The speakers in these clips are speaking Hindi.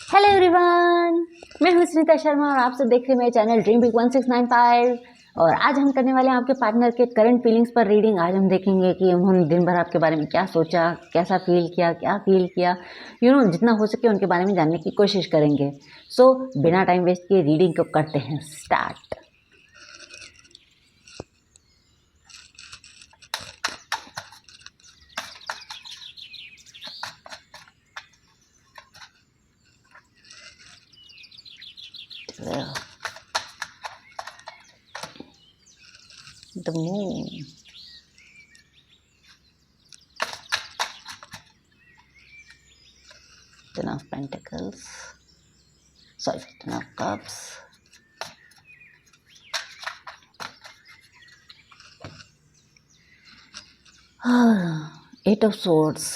हेलो एवरीवन, मैं हूं स्मिता शर्मा और आप सब देख रहे हैं मेरे चैनल ड्रीम बिग 1695। और आज हम करने वाले हैं आपके पार्टनर के करंट फीलिंग्स पर रीडिंग। आज हम देखेंगे कि उन्होंने दिन भर आपके बारे में क्या सोचा, कैसा फील किया, क्या फील किया, जितना हो सके उनके बारे में जानने की कोशिश करेंगे। सो बिना टाइम वेस्ट किए रीडिंग को करते हैं start. The moon, Ten of Pentacles, Ten of Cups, Eight of Swords,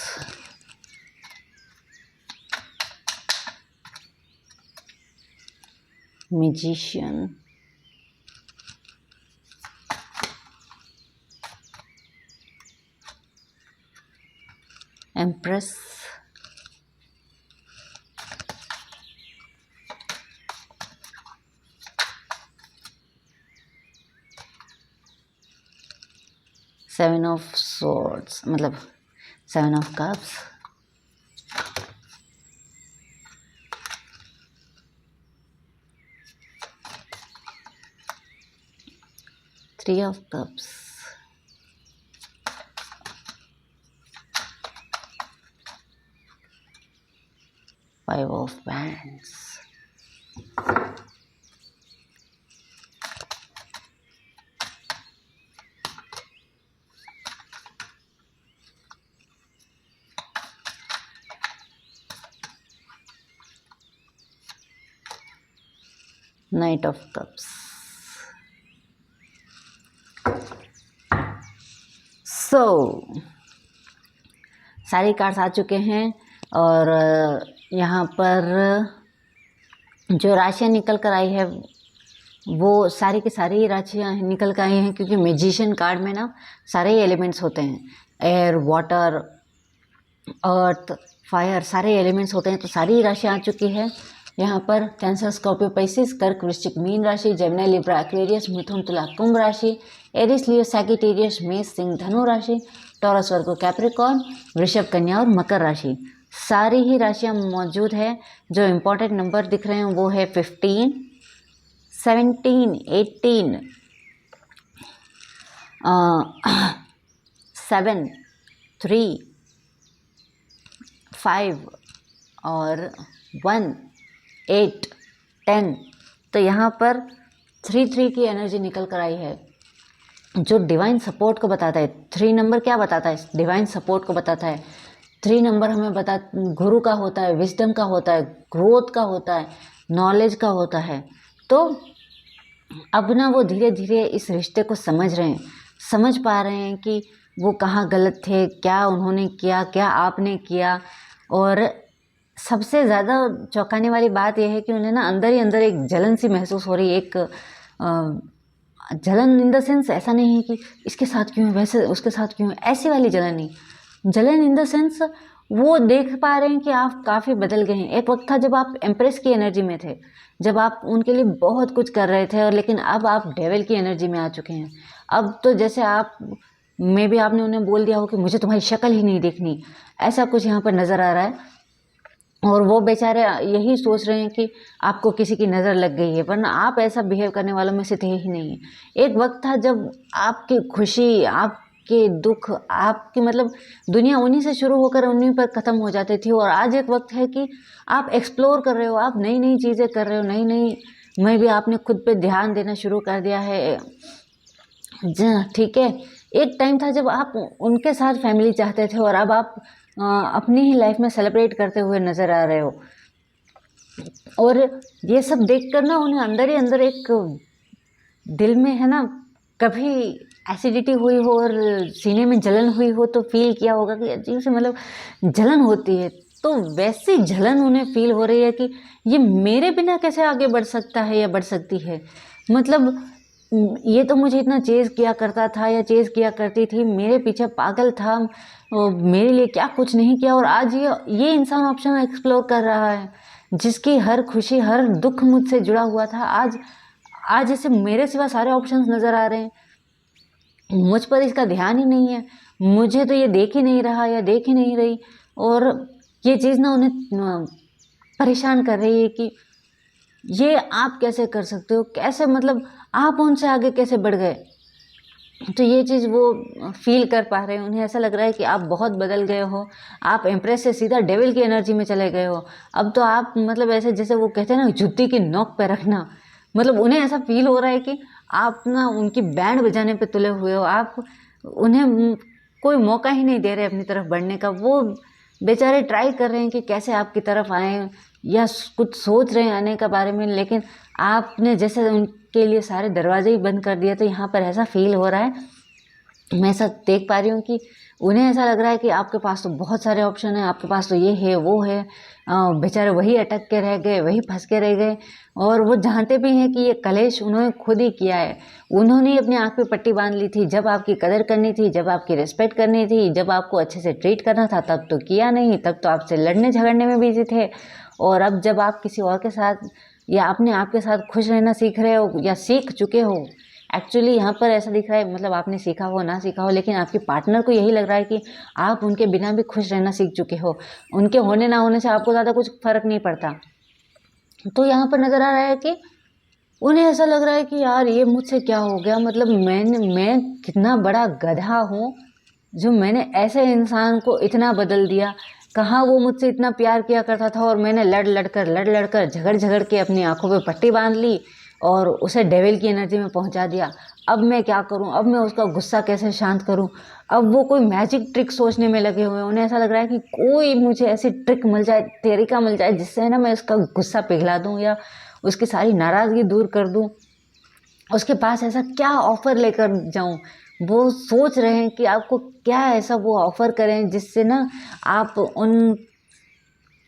Magician, Empress, Seven of Swords, मतलब Seven of Cups, Three of Cups, Five of Wands, Knight of Cups। सारी कार्ड्स आ चुके हैं और यहाँ पर जो राशियाँ निकल कर आई है वो सारी की सारी राशियाँ निकल कर आई हैं, क्योंकि मैजिशियन कार्ड में ना सारे एलिमेंट्स होते हैं, एयर, वाटर, अर्थ, फायर, सारे एलिमेंट्स होते हैं। तो सारी राशियाँ आ चुकी है यहाँ पर। कैंसर, स्कॉर्पियो, pisces, कर्क, वृश्चिक, मीन राशि, जेमिनी, लिब्रा, एक्वेरियस, मिथुन, तुला, कुंभ राशि, एरिस, लियो, सैगिटेरियस, मेष, सिंह, धनु राशि, टॉरस, वर्गो, कैप्रिकॉर्न, वृषभ, कन्या और मकर राशि। सारी ही राशियाँ मौजूद है। जो इम्पोर्टेंट नंबर दिख रहे हैं वो है 15, 17, 18, 7, 3, 5 और 1, 8, 10। तो यहाँ पर 3 की एनर्जी निकल कर आई है, जो डिवाइन सपोर्ट को बताता है। 3 नंबर क्या बताता है? डिवाइन सपोर्ट को बताता है। 3 नंबर हमें गुरु का होता है, विजडम का होता है, ग्रोथ का होता है, नॉलेज का होता है। तो अब ना वो धीरे धीरे इस रिश्ते को समझ रहे हैं, समझ पा रहे हैं कि वो कहाँ गलत थे, क्या उन्होंने किया, क्या आपने किया। और सबसे ज़्यादा चौंकाने वाली बात यह है कि उन्हें ना अंदर ही अंदर एक जलन सी महसूस हो रही है। एक जलन इन द सेंस, ऐसा नहीं है कि इसके साथ क्यों है, वैसे उसके साथ क्यों है, ऐसी वाली जलन नहीं। जलन इन द सेंस वो देख पा रहे हैं कि आप काफ़ी बदल गए हैं। एक वक्त था जब आप एम्प्रेस की एनर्जी में थे, जब आप उनके लिए बहुत कुछ कर रहे थे, और लेकिन अब आप डेविल की एनर्जी में आ चुके हैं। अब तो जैसे आप में भी आपने उन्हें बोल दिया हो कि मुझे तुम्हारी शक्ल ही नहीं देखनी, ऐसा कुछ यहाँ पर नज़र आ रहा है। और वो बेचारे यही सोच रहे हैं कि आपको किसी की नज़र लग गई है, वरना आप ऐसा बिहेव करने वालों में से थे ही नहीं। एक वक्त था जब आपकी खुशी, आपके दुख, आपकी मतलब दुनिया उन्हीं से शुरू होकर उन्हीं पर ख़त्म हो जाती थी। और आज एक वक्त है कि आप एक्सप्लोर कर रहे हो, आप नई नई चीज़ें कर रहे हो, नई नई में भी आपने खुद पे ध्यान देना शुरू कर दिया है। ठीक है, एक टाइम था जब आप उनके साथ फैमिली चाहते थे, और अब आप अपनी ही लाइफ में सेलिब्रेट करते हुए नज़र आ रहे हो। और ये सब देखकर ना उन्हें अंदर ही अंदर एक दिल में है ना, कभी एसिडिटी हुई हो और सीने में जलन हुई हो तो फील किया होगा कि अजीब से मतलब जलन होती है। तो वैसी जलन उन्हें फील हो रही है कि ये मेरे बिना कैसे आगे बढ़ सकता है या बढ़ सकती है। मतलब ये तो मुझे इतना चेज़ किया करता था या चेज़ किया करती थी, मेरे पीछे पागल था, मेरे लिए क्या कुछ नहीं किया, और आज ये इंसान ऑप्शन एक्सप्लोर कर रहा है। जिसकी हर खुशी हर दुख मुझसे जुड़ा हुआ था, आज इसे मेरे सिवा सारे ऑप्शंस नज़र आ रहे हैं, मुझ पर इसका ध्यान ही नहीं है, मुझे तो ये देख ही नहीं रहा या देख ही नहीं रही। और ये चीज़ ना उन्हें परेशान कर रही है कि ये आप कैसे कर सकते हो, कैसे मतलब आप उनसे आगे कैसे बढ़ गए। तो ये चीज़ वो फील कर पा रहे हैं, उन्हें ऐसा लग रहा है कि आप बहुत बदल गए हो, आप एम्प्रेस से सीधा डेविल की एनर्जी में चले गए हो। अब तो आप मतलब ऐसे जैसे वो कहते हैं ना, जुत्ती की नोक पे रखना, मतलब उन्हें ऐसा फील हो रहा है कि आप ना उनकी बैंड बजाने पे तुले हुए हो, आप उन्हें कोई मौका ही नहीं दे रहे अपनी तरफ बढ़ने का। वो बेचारे ट्राई कर रहे हैं कि कैसे आपकी तरफ आएँ या कुछ सोच रहे हैं आने के बारे में, लेकिन आपने जैसे उनके लिए सारे दरवाजे ही बंद कर दिए। तो यहाँ पर ऐसा फील हो रहा है, मैं ऐसा देख पा रही हूँ कि उन्हें ऐसा लग रहा है कि आपके पास तो बहुत सारे ऑप्शन हैं, आपके पास तो ये है वो है, बेचारे वही अटक के रह गए, वही फंस के रह गए। और वो जानते भी हैं कि ये कलेश उन्होंने खुद ही किया है, उन्होंने ही अपनी आँख पे पट्टी बांध ली थी। जब आपकी कदर करनी थी, जब आपकी रिस्पेक्ट करनी थी, जब आपको अच्छे से ट्रीट करना था, तब तो किया नहीं, तब तो आपसे लड़ने झगड़ने में बिजी थे। और अब जब आप किसी और के साथ या अपने आप के साथ खुश रहना सीख रहे हो या सीख चुके हो, एक्चुअली यहाँ पर ऐसा दिख रहा है, मतलब आपने सीखा हो ना सीखा हो, लेकिन आपके पार्टनर को यही लग रहा है कि आप उनके बिना भी खुश रहना सीख चुके हो, उनके होने ना होने से आपको ज़्यादा कुछ फ़र्क नहीं पड़ता। तो यहाँ पर नज़र आ रहा है कि उन्हें ऐसा लग रहा है कि यार ये मुझसे क्या हो गया, मतलब मैं कितना बड़ा गधा हूँ जो मैंने ऐसे इंसान को इतना बदल दिया। कहाँ वो मुझसे इतना प्यार किया करता था और मैंने लड़ लड़ कर झगड़ झगड़ के अपनी आंखों पे पट्टी बांध ली और उसे डेविल की एनर्जी में पहुंचा दिया। अब मैं क्या करूं, अब मैं उसका गुस्सा कैसे शांत करूं। अब वो कोई मैजिक ट्रिक सोचने में लगे हुए हैं, उन्हें ऐसा लग रहा है कि कोई मुझे ऐसी ट्रिक मिल जाए, तरीका मिल जाए, जिससे ना मैं उसका गुस्सा पिघला दूं या उसकी सारी नाराज़गी दूर कर दूं। उसके पास ऐसा क्या ऑफ़र लेकर जाऊं। वो सोच रहे हैं कि आपको क्या ऐसा वो ऑफ़र करें जिससे ना आप उन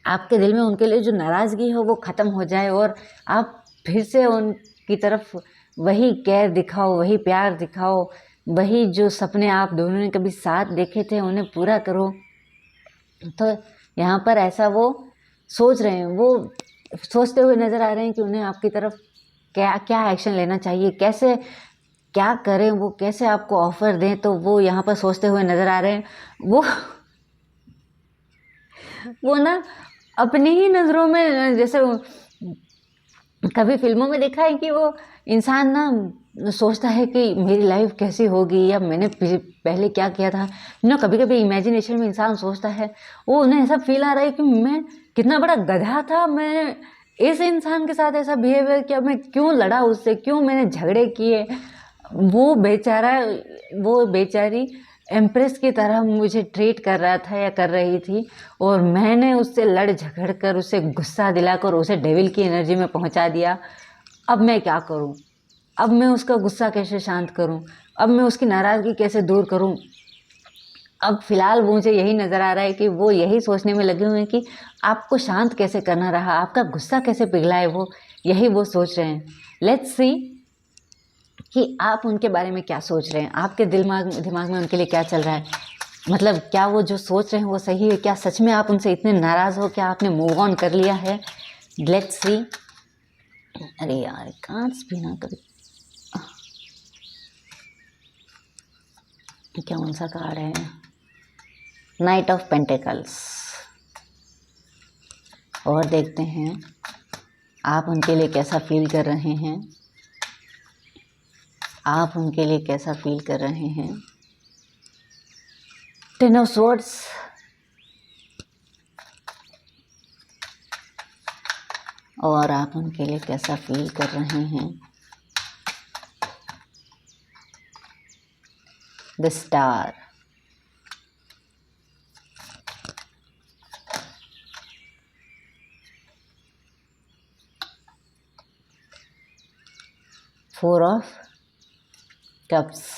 आपके दिल में उनके लिए जो नाराज़गी है वो ख़त्म हो जाए और आप फिर से उनकी तरफ वही केयर दिखाओ, वही प्यार दिखाओ, वही जो सपने आप दोनों ने कभी साथ देखे थे उन्हें पूरा करो। तो यहाँ पर ऐसा वो सोच रहे हैं, वो सोचते हुए नज़र आ रहे हैं कि उन्हें आपकी तरफ क्या क्या एक्शन लेना चाहिए, कैसे क्या करें, वो कैसे आपको ऑफ़र दें। तो वो यहाँ पर सोचते हुए नज़र आ रहे हैं। वो ना अपनी ही नज़रों में, जैसे कभी फिल्मों में देखा है कि वो इंसान ना सोचता है कि मेरी लाइफ कैसी होगी या मैंने पहले क्या किया था ना, कभी कभी इमेजिनेशन में इंसान सोचता है। वो उन्हें ऐसा फील आ रहा है कि मैं कितना बड़ा गधा था, मैं इस इंसान के साथ ऐसा बिहेवियर किया, मैं क्यों लड़ा उससे, क्यों मैंने झगड़े किए। वो बेचारा, वो बेचारी एम्प्रेस की तरह मुझे ट्रीट कर रहा था या कर रही थी और मैंने उससे लड़ झगड़ कर उसे गुस्सा दिलाकर उसे डेविल की एनर्जी में पहुंचा दिया। अब मैं क्या करूं, अब मैं उसका गुस्सा कैसे शांत करूं, अब मैं उसकी नाराज़गी कैसे दूर करूं। अब फ़िलहाल मुझे यही नज़र आ रहा है कि वो यही सोचने में लगे हुए हैं कि आपको शांत कैसे करना रहा, आपका गुस्सा कैसे पिघलाए, वो यही वो सोच रहे हैं। लेट्स सी कि आप उनके बारे में क्या सोच रहे हैं, आपके दिमाग में उनके लिए क्या चल रहा है। मतलब क्या वो जो सोच रहे हैं वो सही है, क्या सच में आप उनसे इतने नाराज़ हो, क्या आपने मूव ऑन कर लिया है। Let's see. अरे यार कार्ड्स भी ना कभी, क्या कौन सा कार्ड है, नाइट ऑफ पेंटिकल्स। और देखते हैं आप उनके लिए कैसा फील कर रहे हैं, आप उनके लिए कैसा फील कर रहे हैं। टेन ऑफ स्वॉर्ड्स, और आप उनके लिए कैसा फील कर रहे हैं। The star, four of cups,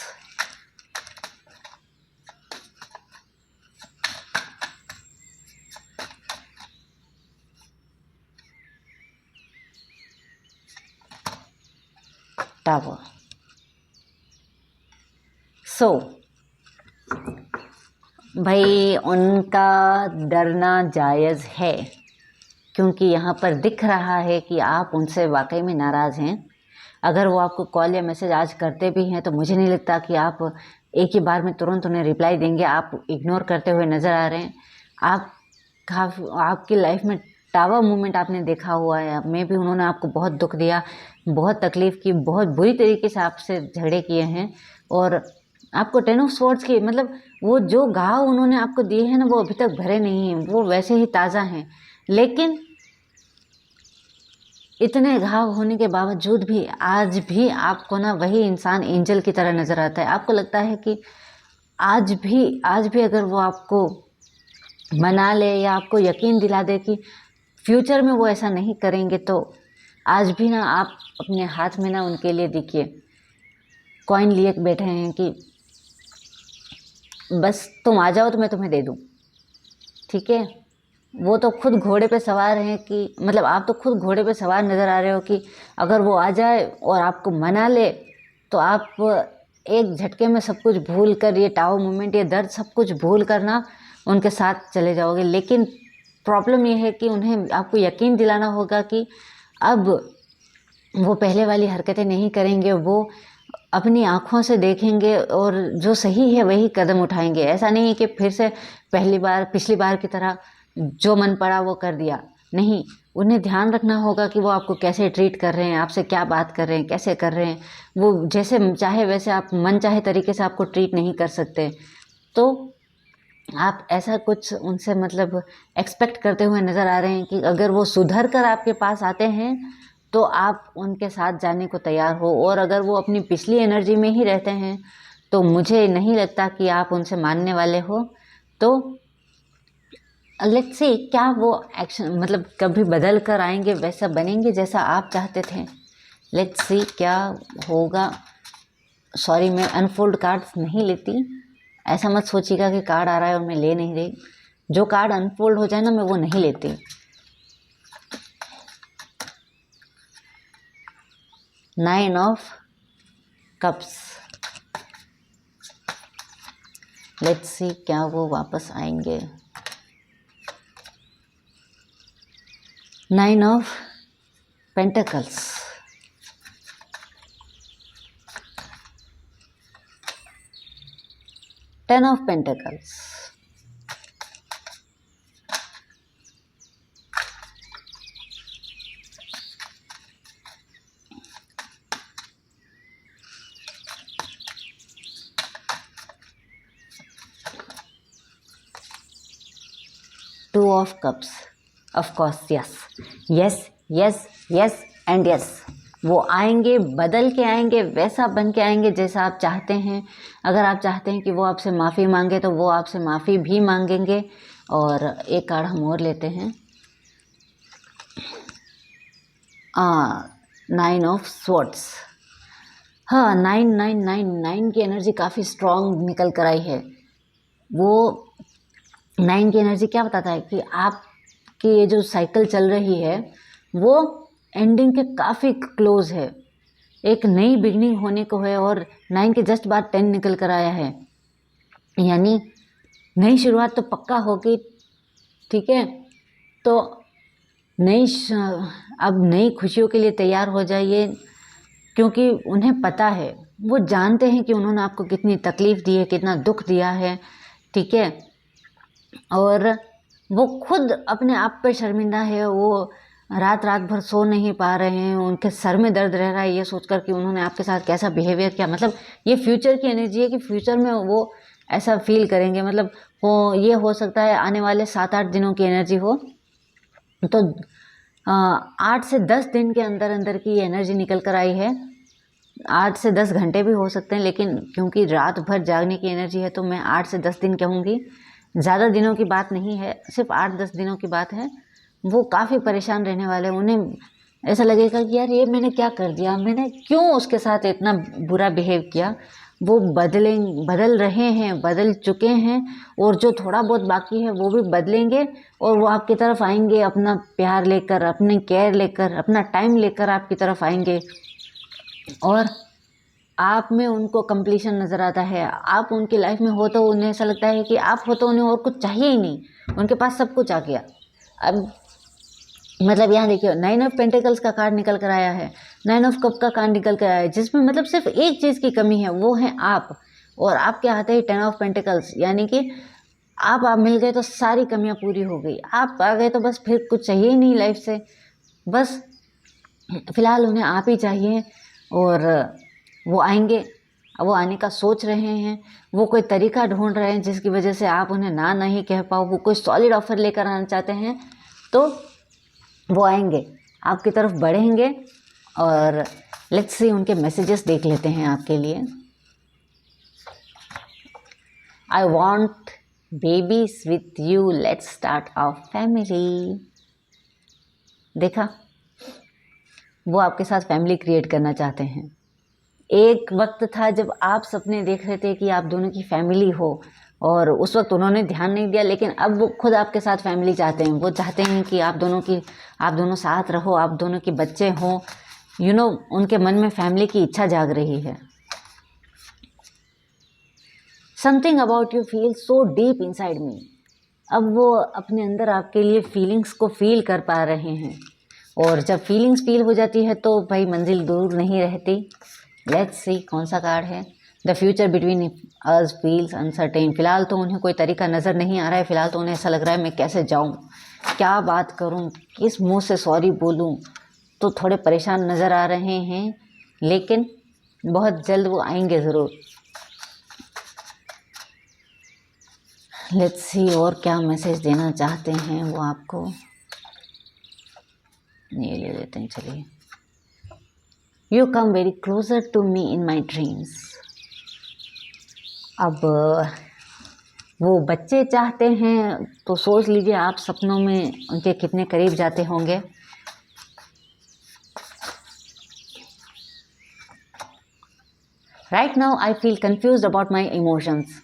tower. So भाई उनका डरना जायज़ है, क्योंकि यहाँ पर दिख रहा है कि आप उनसे वाकई में नाराज़ हैं। अगर वो आपको कॉल या मैसेज आज करते भी हैं तो मुझे नहीं लगता कि आप एक ही बार में तुरंत उन्हें रिप्लाई देंगे। आप इग्नोर करते हुए नज़र आ रहे हैं। आपकी लाइफ में टावर मूवमेंट आपने देखा हुआ है। मे भी उन्होंने आपको बहुत दुख दिया, बहुत तकलीफ़ की, बहुत बुरी तरीके से आपसे झगड़े किए हैं और आपको 10 ऑफ स्वॉर्ड्स की मतलब वो जो घाव उन्होंने आपको दिए हैं ना, वो अभी तक भरे नहीं हैं, वो वैसे ही ताज़ा हैं। लेकिन इतने घाव होने के बावजूद भी आज भी आपको ना वही इंसान एंजल की तरह नज़र आता है। आपको लगता है कि आज भी अगर वो आपको मना ले या आपको यकीन दिला दे कि फ्यूचर में वो ऐसा नहीं करेंगे, तो आज भी ना आप अपने हाथ में ना उनके लिए देखिए कॉइन लिए बैठे हैं कि बस तुम आ जाओ तो मैं तुम्हें दे दूँ, ठीक है। वो तो खुद घोड़े पे सवार हैं कि मतलब आप तो खुद घोड़े पे सवार नज़र आ रहे हो कि अगर वो आ जाए और आपको मना ले तो आप एक झटके में सब कुछ भूल कर, ये टावर मूवमेंट, ये दर्द सब कुछ भूल कर ना उनके साथ चले जाओगे। लेकिन प्रॉब्लम ये है कि उन्हें आपको यकीन दिलाना होगा कि अब वो पहले वाली हरकतें नहीं करेंगे, वो अपनी आँखों से देखेंगे और जो सही है वही कदम उठाएंगे। ऐसा नहीं है कि फिर से पिछली बार की तरह जो मन पड़ा वो कर दिया, नहीं। उन्हें ध्यान रखना होगा कि वो आपको कैसे ट्रीट कर रहे हैं, आपसे क्या बात कर रहे हैं, कैसे कर रहे हैं। वो जैसे चाहे वैसे आप मन चाहे तरीके से आपको ट्रीट नहीं कर सकते। तो आप ऐसा कुछ उनसे मतलब एक्सपेक्ट करते हुए नज़र आ रहे हैं कि अगर वो सुधर कर आपके पास आते हैं तो आप उनके साथ जाने को तैयार हो, और अगर वो अपनी पिछली एनर्जी में ही रहते हैं तो मुझे नहीं लगता कि आप उनसे मानने वाले हो। तो लेट्स सी क्या वो एक्शन मतलब कभी बदल कर आएंगे, वैसा बनेंगे जैसा आप चाहते थे। लेट्स सी क्या होगा। सॉरी, मैं अनफोल्ड कार्ड्स नहीं लेती, ऐसा मत सोचिएगा कि कार्ड आ रहा है और मैं ले नहीं रही। जो कार्ड अनफोल्ड हो जाए ना, मैं वो नहीं लेती। Nine of cups, let's see क्या वो वापस आएंगे। Nine of pentacles, ten of pentacles, two of cups. Of course, yes yes yes yes and yes, वो आएंगे, बदल के आएंगे, वैसा बन के आएंगे जैसा आप चाहते हैं। अगर आप चाहते हैं कि वो आपसे माफ़ी मांगे तो वो आपसे माफ़ी भी मांगेंगे। और एक कार्ड हम और लेते हैं, नाइन ऑफ स्वॉर्ड्स। हाँ, नाइन की एनर्जी काफ़ी स्ट्रॉन्ग निकल कर आई है। वो 9 की एनर्जी क्या बताता है कि आपकी ये जो साइकिल चल रही है वो एंडिंग के काफ़ी क्लोज है, एक नई बिगनिंग होने को है। और 9 के जस्ट बाद 10 निकल कर आया है, यानी नई शुरुआत तो पक्का होगी, ठीक है। तो अब नई खुशियों के लिए तैयार हो जाइए, क्योंकि उन्हें पता है, वो जानते हैं कि उन्होंने आपको कितनी तकलीफ़ दी है, कितना दुख दिया है, ठीक है। और वो खुद अपने आप पे शर्मिंदा है। वो रात भर सो नहीं पा रहे हैं, उनके सर में दर्द रह रहा है ये सोचकर कि उन्होंने आपके साथ कैसा बिहेवियर किया। मतलब ये फ्यूचर की एनर्जी है कि फ्यूचर में वो ऐसा फील करेंगे। मतलब ये हो सकता है आने वाले 7-8 दिनों की एनर्जी हो, तो 8 से 10 दिन के अंदर अंदर की एनर्जी निकल कर आई है। 8 से 10 घंटे भी हो सकते हैं, लेकिन क्योंकि रात भर जागने की एनर्जी है तो मैं 8 से 10 दिन कहूँगी। ज़्यादा दिनों की बात नहीं है, सिर्फ 8-10 दिनों की बात है। वो काफ़ी परेशान रहने वाले हैं। उन्हें ऐसा लगेगा कि यार ये मैंने क्या कर दिया, मैंने क्यों उसके साथ इतना बुरा बिहेव किया। वो बदल रहे हैं, बदल चुके हैं, और जो थोड़ा बहुत बाकी है वो भी बदलेंगे और वो आपकी तरफ आएंगे, अपना प्यार लेकर, अपनी केयर लेकर, अपना टाइम लेकर आपकी तरफ आएंगे। और आप में उनको कंप्लीशन नज़र आता है। आप उनकी लाइफ में हो तो उन्हें ऐसा लगता है कि आप हो तो उन्हें और कुछ चाहिए ही नहीं, उनके पास सब कुछ आ गया। अब मतलब यहाँ देखिए 9 ऑफ पेंटिकल्स का कार्ड निकल कर आया है, 9 ऑफ कप का कार्ड निकल कर आया है, जिसमें मतलब सिर्फ एक चीज़ की कमी है, वो है आप। और आपके आते ही 10 ऑफ पेंटिकल्स, यानी कि आप मिल गए तो सारी कमियां पूरी हो गई। आप आ गए तो बस फिर कुछ चाहिए ही नहीं लाइफ से, बस फिलहाल उन्हें आप ही चाहिए। और वो आएंगे, वो आने का सोच रहे हैं, वो कोई तरीका ढूंढ रहे हैं जिसकी वजह से आप उन्हें ना नहीं कह पाओ। वो कोई सॉलिड ऑफर लेकर आना चाहते हैं, तो वो आएंगे, आपकी तरफ बढ़ेंगे। और लेट्स सी उनके मैसेजेस देख लेते हैं आपके लिए। I want babies with you, let's start our family. देखा, वो आपके साथ फैमिली क्रिएट करना चाहते हैं। एक वक्त था जब आप सपने देख रहे थे कि आप दोनों की फैमिली हो, और उस वक्त उन्होंने ध्यान नहीं दिया, लेकिन अब वो खुद आपके साथ फैमिली चाहते हैं। वो चाहते हैं कि आप दोनों साथ रहो, आप दोनों के बच्चे हों। उनके मन में फैमिली की इच्छा जाग रही है। Something about you feel so deep inside me. अब वो अपने अंदर आपके लिए फीलिंग्स को फील कर पा रहे हैं, और जब फीलिंग्स फील हो जाती है तो भाई मंजिल दूर नहीं रहती। लेट्स सी कौन सा कार्ड है। The future between us feels uncertain. फिलहाल तो उन्हें कोई तरीका नज़र नहीं आ रहा है। फिलहाल तो उन्हें ऐसा लग रहा है मैं कैसे जाऊं, क्या बात करूं, किस मुंह से सॉरी बोलूं। तो थोड़े परेशान नज़र आ रहे हैं, लेकिन बहुत जल्द वो आएंगे ज़रूर। लेट्स सी और क्या मैसेज देना चाहते हैं वो आपको। ये ले लेते हैं, चलिए। You come very closer to me in my dreams. अब वो बच्चे चाहते हैं, तो सोच लीजिए आप सपनों में उनके कितने करीब जाते होंगे। Right now I feel confuse about my emotions.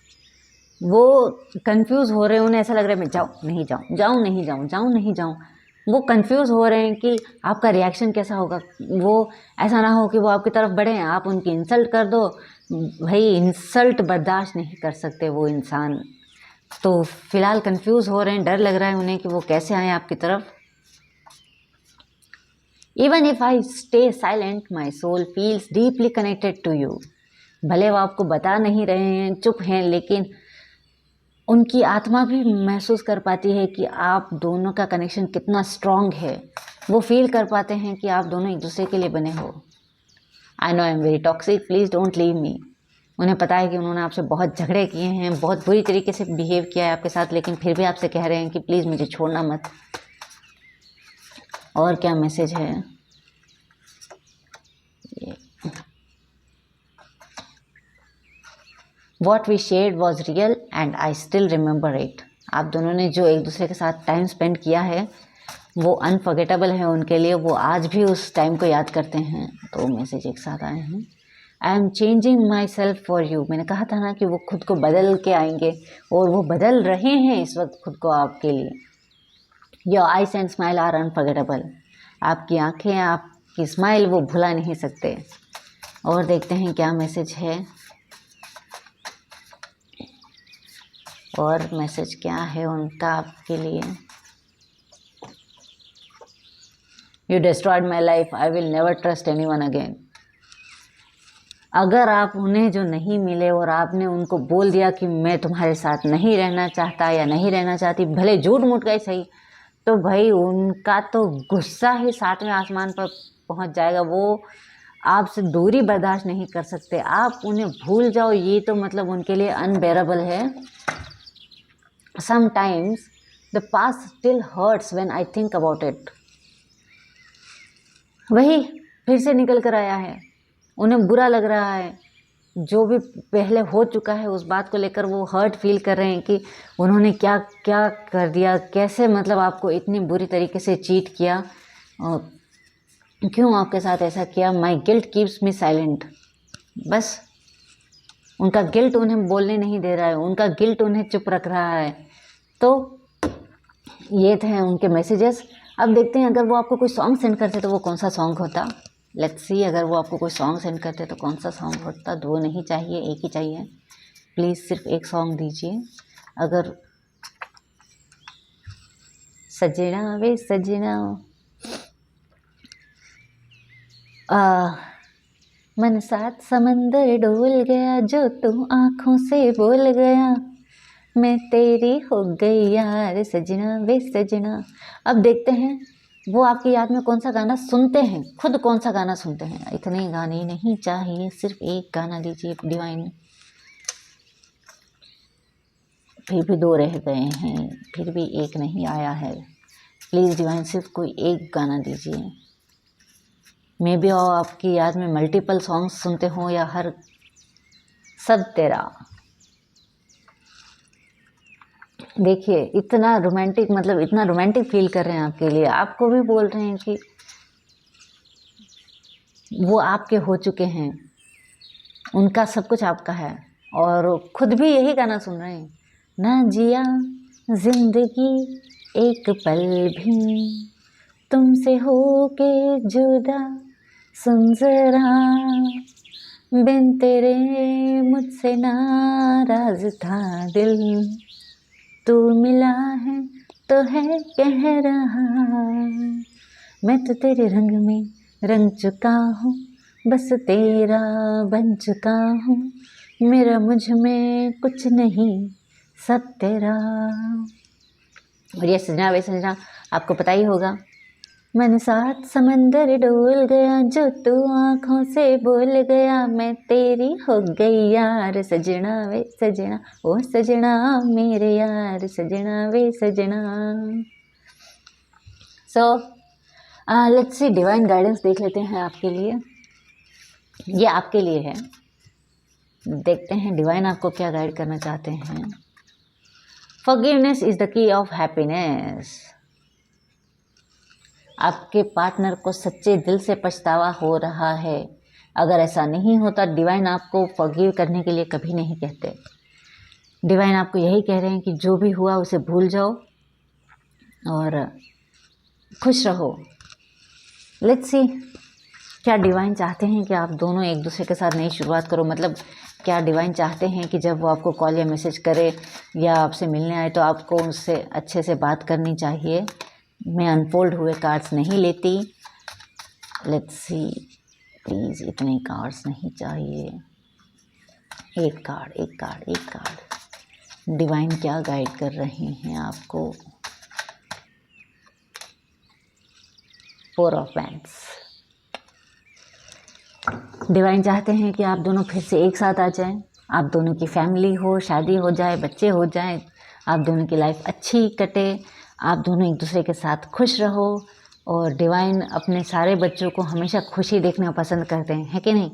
वो कंफ्यूज हो रहे हैं, उन्हें ऐसा लग रहा है मैं जाऊँ नहीं जाऊँ, जाऊँ नहीं जाऊँ, जाऊँ नहीं जाऊँ। वो कंफ्यूज हो रहे हैं कि आपका रिएक्शन कैसा होगा। वो ऐसा ना हो कि वो आपकी तरफ बढ़ें, आप उनकी इंसल्ट कर दो। भाई इंसल्ट बर्दाश्त नहीं कर सकते वो इंसान। तो फिलहाल कंफ्यूज हो रहे हैं, डर लग रहा है उन्हें कि वो कैसे आए आपकी तरफ। Even if I stay silent my soul feels deeply connected to you. भले वो आपको बता नहीं रहे हैं, चुप हैं, लेकिन उनकी आत्मा भी महसूस कर पाती है कि आप दोनों का कनेक्शन कितना स्ट्रॉन्ग है। वो फील कर पाते हैं कि आप दोनों एक दूसरे के लिए बने हो। I know I am very toxic, please don't leave me. उन्हें पता है कि उन्होंने आपसे बहुत झगड़े किए हैं, बहुत बुरी तरीके से बिहेव किया है आपके साथ, लेकिन फिर भी आपसे कह रहे हैं कि प्लीज़ मुझे छोड़ना मत। और क्या मैसेज है ये। What we shared was real and I still remember it। आप दोनों ने जो एक दूसरे के साथ टाइम स्पेंड किया है वो अनफॉरगेटेबल है उनके लिए। वो आज भी उस टाइम को याद करते हैं। तो मैसेज एक साथ आए हैं। I am changing my self for you. मैंने कहा था ना कि वो खुद को बदल के आएंगे, और वो बदल रहे हैं इस वक्त खुद को आपके लिए। Your eyes and smile are unforgettable. आपकी आंखें, आपकी स्माइल वो भुला नहीं सकते। और देखते हैं क्या मैसेज है। और मैसेज क्या है उनका आपके लिए। You destroyed my life, I will never trust anyone again. अगर आप उन्हें जो नहीं मिले और आपने उनको बोल दिया कि मैं तुम्हारे साथ नहीं रहना चाहता या नहीं रहना चाहती, भले झूठ मूठ गए सही, तो भाई उनका तो गुस्सा ही 7वें आसमान पर पहुंच जाएगा। वो आपसे दूरी बर्दाश्त नहीं कर सकते। आप उन्हें भूल जाओ, ये तो मतलब उनके लिए अनबेरेबल है। Sometimes the past still hurts when I think about it। वही फिर से निकल कर आया है। उन्हें बुरा लग रहा है, जो भी पहले हो चुका है उस बात को लेकर वो हर्ट फील कर रहे हैं कि उन्होंने क्या क्या कर दिया, कैसे मतलब आपको इतनी बुरी तरीके से चीट किया, और क्यों आपके साथ ऐसा किया। माई गिल्ट कीप्स मी साइलेंट। बस उनका गिल्ट उन्हें बोलने नहीं दे रहा है, उनका गिल्ट उन्हें चुप रख रहा है। तो ये थे उनके मैसेजेस। अब देखते हैं अगर वो आपको कोई सॉन्ग सेंड करते तो वो कौन सा सॉन्ग होता। लेट्स सी, अगर वो आपको कोई सॉन्ग सेंड करते तो कौन सा सॉन्ग होता। 2 नहीं चाहिए, एक ही चाहिए प्लीज़। सिर्फ एक सॉन्ग दीजिए। अगर सजना वे सजना आ, मन सात समंदर डोल गया जो तू आँखों से बोल गया, मैं तेरी हो गई यार सजना वे सजना। अब देखते हैं वो आपकी याद में कौन सा गाना सुनते हैं, खुद कौन सा गाना सुनते हैं। इतने गाने नहीं चाहिए, सिर्फ एक गाना दीजिए डिवाइन। फिर भी 2 रह गए हैं, फिर भी एक नहीं आया है। प्लीज़ डिवाइन सिर्फ कोई एक गाना दीजिए। मे बी आपकी याद में मल्टीपल सॉन्ग्स सुनते हो या हर सब तेरा। देखिए इतना रोमांटिक, मतलब इतना रोमांटिक फील कर रहे हैं आपके लिए, आपको भी बोल रहे हैं कि वो आपके हो चुके हैं, उनका सब कुछ आपका है, और खुद भी यही गाना सुन रहे हैं। ना जिया जिंदगी एक पल भी तुमसे हो के जुदा, सुन जरा बिन तेरे मुझसे नाराज था दिल, तू मिला है तो है कह रहा, मैं तो तेरे रंग में रंग चुका हूँ, बस तेरा बन चुका हूँ, मेरा मुझ में कुछ नहीं सब तेरा। और ये सजना वे सजना आपको पता ही होगा। मन सात समंदर डोल गया जो तू आँखों से बोल गया, मैं तेरी हो गई यार सजना वे सजना, ओ सजना मेरे यार सजना वे सजना। So let's see divine guidance देख लेते हैं आपके लिए। ये आपके लिए है, देखते हैं डिवाइन आपको क्या गाइड करना चाहते हैं। Forgiveness is the key of happiness. आपके पार्टनर को सच्चे दिल से पछतावा हो रहा है। अगर ऐसा नहीं होता, डिवाइन आपको फॉरगिव करने के लिए कभी नहीं कहते। डिवाइन आपको यही कह रहे हैं कि जो भी हुआ उसे भूल जाओ और खुश रहो। लेट्स सी क्या डिवाइन चाहते हैं कि आप दोनों एक दूसरे के साथ नई शुरुआत करो। मतलब क्या डिवाइन चाहते हैं कि जब वो आपको कॉल या मैसेज करे या आपसे मिलने आए तो आपको उससे अच्छे से बात करनी चाहिए। मैं अनफोल्ड हुए कार्ड्स नहीं लेती। लेट्स सी प्लीज़, इतने कार्ड्स नहीं चाहिए। एक कार्ड एक कार्ड एक कार्ड। डिवाइन क्या गाइड कर रहे हैं आपको। 4 ऑफ वैंड्स। डिवाइन चाहते हैं कि आप दोनों फिर से एक साथ आ जाएं, आप दोनों की फैमिली हो, शादी हो जाए, बच्चे हो जाएं, आप दोनों की लाइफ अच्छी कटे, आप दोनों एक दूसरे के साथ खुश रहो। और डिवाइन अपने सारे बच्चों को हमेशा खुशी देखना पसंद करते हैं, है कि नहीं।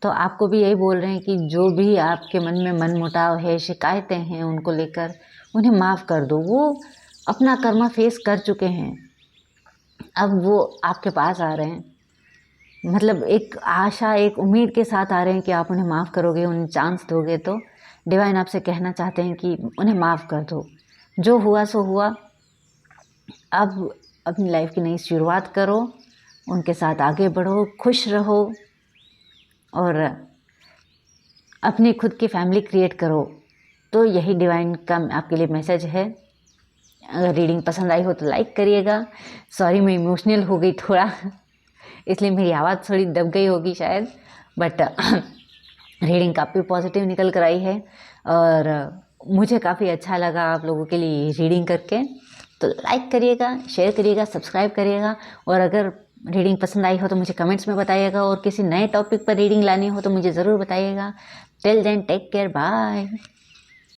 तो आपको भी यही बोल रहे हैं कि जो भी आपके मन में मनमुटाव है, शिकायतें हैं उनको लेकर, उन्हें माफ़ कर दो। वो अपना कर्मा फेस कर चुके हैं, अब वो आपके पास आ रहे हैं। मतलब एक आशा, एक उम्मीद के साथ आ रहे हैं कि आप उन्हें माफ़ करोगे, उन्हें चांस दोगे। तो डिवाइन आपसे कहना चाहते हैं कि उन्हें माफ़ कर दो। जो हुआ सो हुआ, अब अपनी लाइफ की नई शुरुआत करो, उनके साथ आगे बढ़ो, खुश रहो और अपनी खुद की फैमिली क्रिएट करो। तो यही डिवाइन का आपके लिए मैसेज है। अगर रीडिंग पसंद आई हो तो लाइक करिएगा। सॉरी मैं इमोशनल हो गई थोड़ा, इसलिए मेरी आवाज़ थोड़ी दब गई होगी शायद, बट रीडिंग काफ़ी पॉजिटिव निकल कर आई है और मुझे काफ़ी अच्छा लगा आप लोगों के लिए रीडिंग करके। तो लाइक करिएगा, शेयर करिएगा, सब्सक्राइब करिएगा और अगर रीडिंग पसंद आई हो तो मुझे कमेंट्स में बताइएगा और किसी नए टॉपिक पर रीडिंग लानी हो तो मुझे ज़रूर बताइएगा। Till then take care, bye.